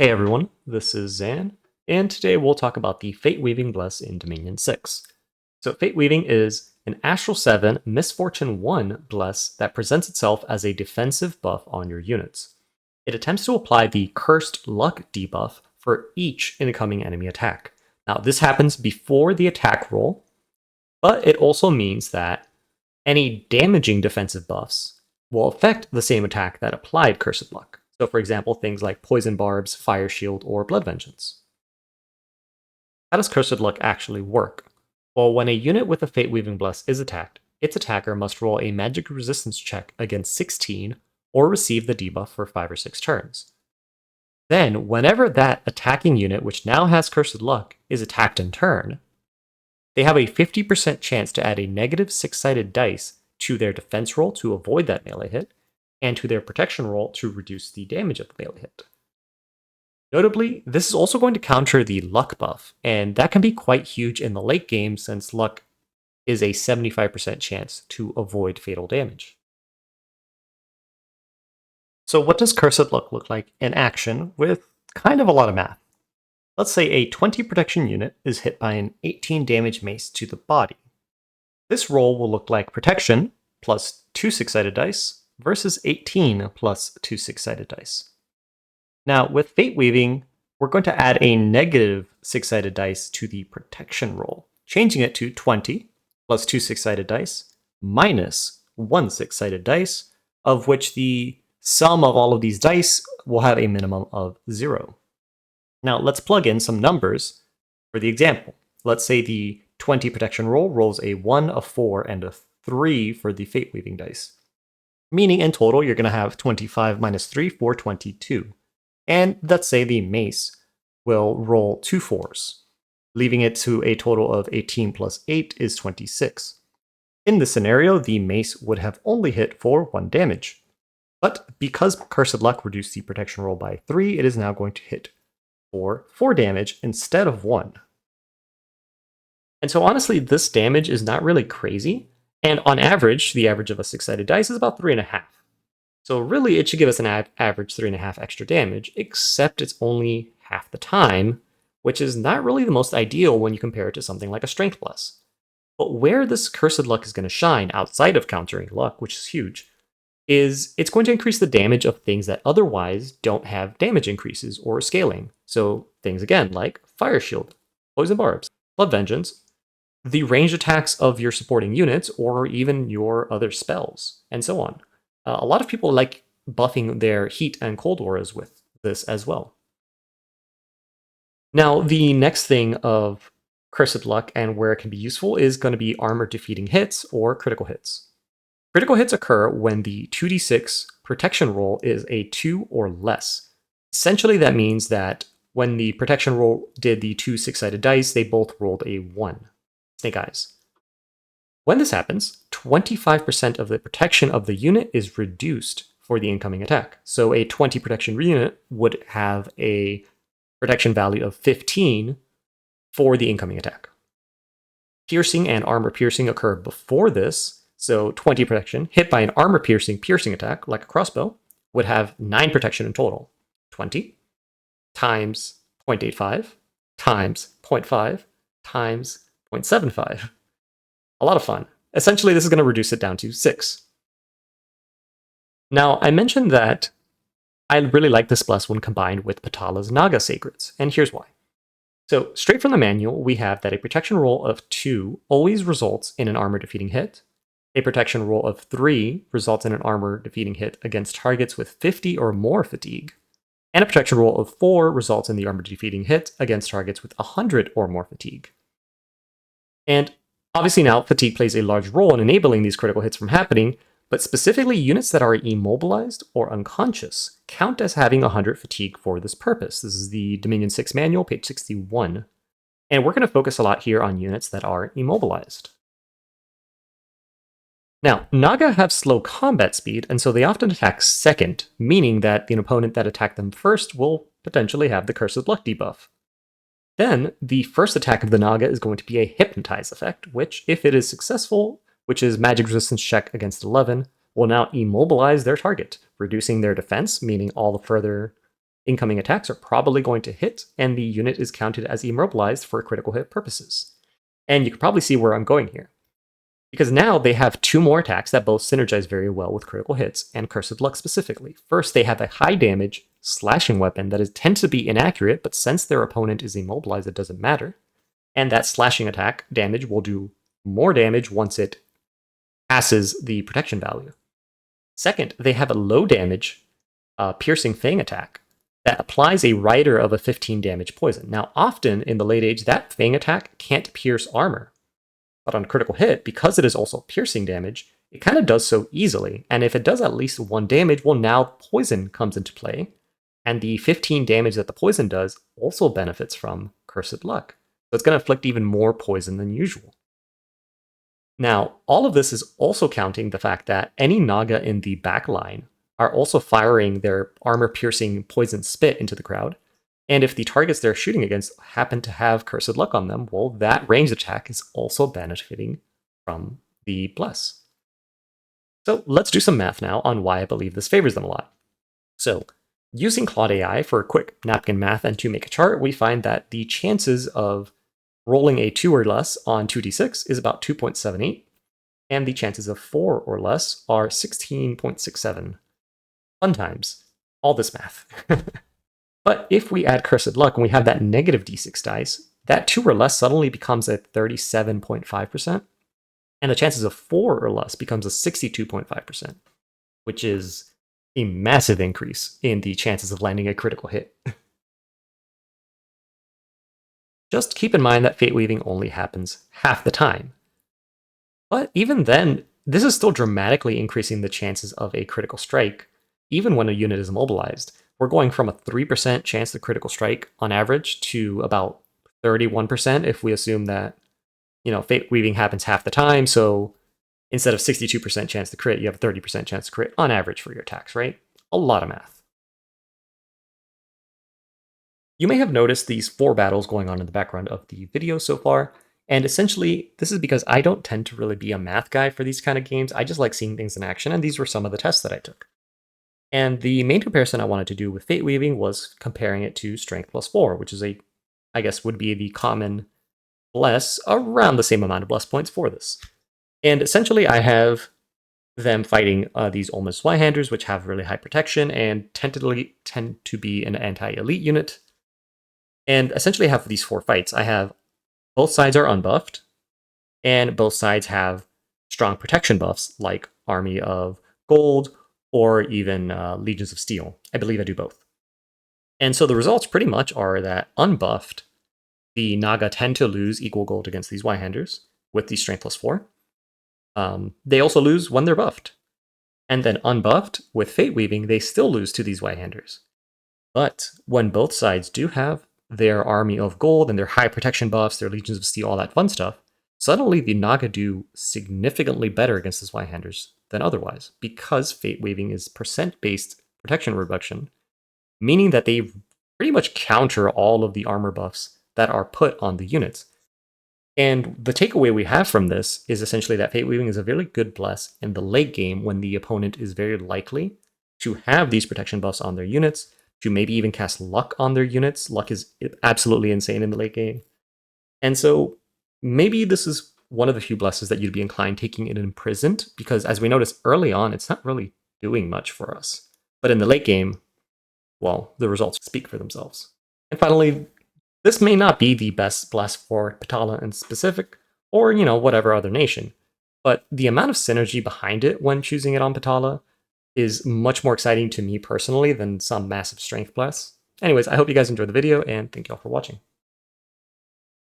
Hey everyone, this is Zan, and today we'll talk about the Fateweaving Bless in Dominion 6. So Fateweaving is an Astral 7 Misfortune 1 Bless that presents itself as a defensive buff on your units. It attempts to apply the Cursed Luck debuff for each incoming enemy attack. Now this happens before the attack roll, but it also means that any damaging defensive buffs will affect the same attack that applied Cursed Luck. So for example, things like Poison Barbs, Fire Shield, or Blood Vengeance. How does Cursed Luck actually work? Well, when a unit with a Fateweaving Bless is attacked, its attacker must roll a magic resistance check against 16 or receive the debuff for 5 or 6 turns. Then, whenever that attacking unit, which now has Cursed Luck, is attacked in turn, they have a 50% chance to add a negative 6-sided dice to their defense roll to avoid that melee hit, and to their protection roll to reduce the damage of the melee hit. Notably, this is also going to counter the luck buff, and that can be quite huge in the late game since luck is a 75% chance to avoid fatal damage. So what does Cursed Luck look like in action with kind of a lot of math? Let's say a 20 protection unit is hit by an 18 damage mace to the body. This roll will look like protection plus 2 6-sided dice versus 18 plus 2 6-sided dice. Now, with Fateweaving, we're going to add a negative 6-sided dice to the protection roll, changing it to 20 plus 2 6-sided dice minus 1 6-sided dice, of which the sum of all of these dice will have a minimum of 0. Now, let's plug in some numbers for the example. Let's say the 20 protection roll rolls a 1, a 4, and a 3 for the Fateweaving dice. Meaning in total, you're going to have 25 minus 3 for 22. And let's say the mace will roll 2 4s, leaving it to a total of 18 plus 8 is 26. In this scenario, the mace would have only hit for 1 damage. But because Cursed Luck reduced the protection roll by 3, it is now going to hit for 4 damage instead of 1. And so honestly, this damage is not really crazy. And on average, the average of a 6-sided dice is about 3.5. So really, it should give us an average 3.5 extra damage, except it's only half the time, which is not really the most ideal when you compare it to something like a Strength Bless. But where this Cursed Luck is going to shine, outside of countering luck, which is huge, is it's going to increase the damage of things that otherwise don't have damage increases or scaling. So things again like Fire Shield, Poison Barbs, Blood Vengeance, the ranged attacks of your supporting units, or even your other spells, and so on. A lot of people like buffing their heat and cold auras with this as well. Now, the next thing of Cursed Luck and where it can be useful is going to be armor defeating hits or critical hits. Critical hits occur when the 2d6 protection roll is a 2 or less. Essentially, that means that when the protection roll did the 2 6-sided dice, they both rolled a 1. Snake Eyes. When this happens, 25% of the protection of the unit is reduced for the incoming attack. So a 20 protection unit would have a protection value of 15 for the incoming attack. Piercing and armor piercing occur before this, so 20 protection hit by an armor piercing attack, like a crossbow, would have 9 protection in total. 20 times 0.85 times 0.5 times 0.75. A lot of fun. Essentially, this is going to reduce it down to 6. Now, I mentioned that I really like this bless when combined with Patala Naga Sacreds, and here's why. So, straight from the manual, we have that a protection roll of 2 always results in an armor defeating hit. A protection roll of 3 results in an armor defeating hit against targets with 50 or more fatigue. And a protection roll of 4 results in the armor defeating hit against targets with 100 or more fatigue. And obviously now, fatigue plays a large role in enabling these critical hits from happening, but specifically units that are immobilized or unconscious count as having 100 fatigue for this purpose. This is the Dominion6 Manual, page 61. And we're going to focus a lot here on units that are immobilized. Now, Naga have slow combat speed, and so they often attack second, meaning that the opponent that attacked them first will potentially have the Cursed Luck debuff. Then, the first attack of the Naga is going to be a Hypnotize effect, which, if it is successful, which is magic resistance check against 11, will now immobilize their target, reducing their defense, meaning all the further incoming attacks are probably going to hit, and the unit is counted as immobilized for critical hit purposes. And you can probably see where I'm going here. Because now they have 2 more attacks that both synergize very well with critical hits and Cursed Luck specifically. First, they have a high damage slashing weapon that tends to be inaccurate, but since their opponent is immobilized, it doesn't matter. And that slashing attack damage will do more damage once it passes the protection value. Second, they have a low damage piercing fang attack that applies a rider of a 15 damage poison. Now, often in the late age, that fang attack can't pierce armor. But on critical hit, because it is also piercing damage, it kind of does so easily. And if it does at least 1 damage, well, now poison comes into play. And the 15 damage that the poison does also benefits from Cursed Luck. So it's going to inflict even more poison than usual. Now, all of this is also counting the fact that any Naga in the back line are also firing their armor-piercing poison spit into the crowd. And if the targets they're shooting against happen to have Cursed Luck on them, well, that ranged attack is also benefiting from the Bless. So let's do some math now on why I believe this favors them a lot. So, using Claude AI for quick napkin math and to make a chart, we find that the chances of rolling a 2 or less on 2d6 is about 2.78, and the chances of 4 or less are 16.67. Fun times. All this math. But if we add Cursed Luck and we have that negative d6 dice, that 2 or less suddenly becomes a 37.5%, and the chances of 4 or less becomes a 62.5%, which is a massive increase in the chances of landing a critical hit. Just keep in mind that Fateweaving only happens half the time. But even then, this is still dramatically increasing the chances of a critical strike, even when a unit is immobilized. We're going from a 3% chance to critical strike on average to about 31% if we assume that, Fateweaving happens half the time. So instead of 62% chance to crit, you have a 30% chance to crit on average for your attacks, right? A lot of math. You may have noticed these 4 battles going on in the background of the video so far. And essentially, this is because I don't tend to really be a math guy for these kind of games. I just like seeing things in action, and these were some of the tests that I took. And the main comparison I wanted to do with Fateweaving was comparing it to Strength plus 4, which is I guess would be the common bless, around the same amount of bless points for this. And essentially I have them fighting these almost Zweihanders, which have really high protection and tend to be an anti-elite unit. And essentially I have these 4 fights. I have both sides are unbuffed, and both sides have strong protection buffs, like Army of Gold, or even Legions of Steel. I believe I do both. And so the results pretty much are that unbuffed, the Naga tend to lose equal gold against these Zweihanders with the Strength plus 4. They also lose when they're buffed. And then unbuffed, with Fateweaving, they still lose to these Zweihanders. But when both sides do have their Army of Gold and their high protection buffs, their Legions of Steel, all that fun stuff, suddenly the Naga do significantly better against the Zweihanders than otherwise, because Fateweaving is percent-based protection reduction, meaning that they pretty much counter all of the armor buffs that are put on the units. And the takeaway we have from this is essentially that Fateweaving is a very good bless in the late game when the opponent is very likely to have these protection buffs on their units, to maybe even cast Luck on their units. Luck is absolutely insane in the late game. And so maybe this is one of the few blesses that you'd be inclined taking it imprisoned, because as we noticed early on, it's not really doing much for us. But in the late game, well, the results speak for themselves. And finally, this may not be the best bless for Patala in specific, or, whatever other nation, but the amount of synergy behind it when choosing it on Patala is much more exciting to me personally than some massive strength bless. Anyways, I hope you guys enjoyed the video, and thank you all for watching.